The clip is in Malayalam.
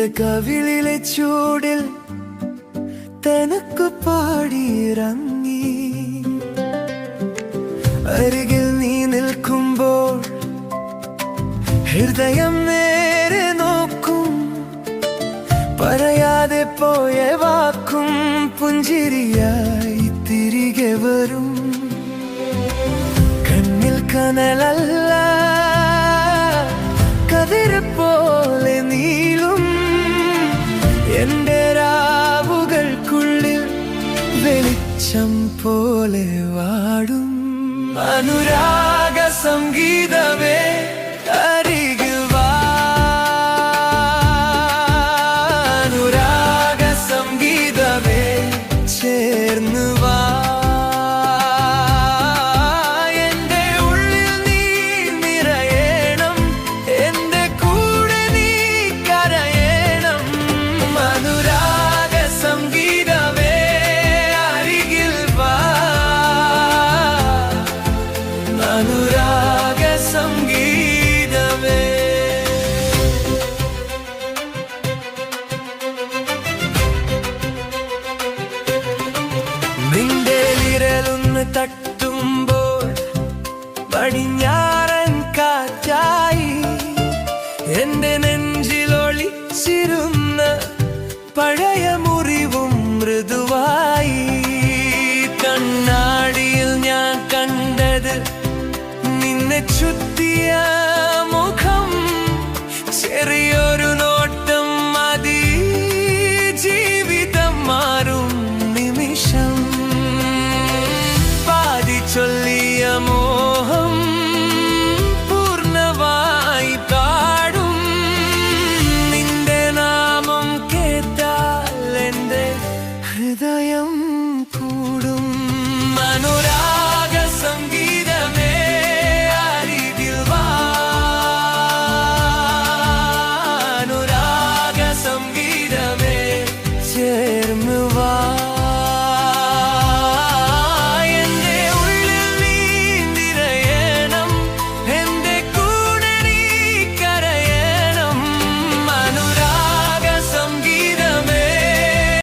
എന്റെ കവിളിലെ ചൂടിൽ തനക്കു പാടിയിറങ്ങി. അരികിൽ നീ നിൽക്കുമ്പോൾ ഹൃദയം നേരെ നോക്കും. പറയാതെ പോയ വാക്കും പുഞ്ചിരിയായി തിരികെ വരും. കണ്ണിൽ കനലല്ല കതിര് പോലെ നീളും. എന്റെ രാവുകൾക്കുള്ളിൽ വെളിച്ചം പോലെ വാടും. അനുരാഗ സംഗീതമേ അരികിൽ വാ. അനുരാഗ സംഗീതമേ ചേർന്ന് വാ. എന്റെ ഉള്ളിൽ നീ നിറയണം, എന്റെ കൂടെ നീ കരയണം. അനുരാഗ സംഗീതമേ അരികിൽ വാ. അനുരാഗ സംഗീതമേ. നിന്റെ വിരലൊന്ന് തട്ടുമ്പോൾ പടിഞ്ഞാറൻ കാറ്റായി എന്റെ നെഞ്ചിലൊളിച്ചിരുന്ന പഴയ മുറിവും മൃദുവായി. കണ്ണാടിയിൽ ഞാൻ കണ്ടത് നിന്നെ ചുറ്റിയ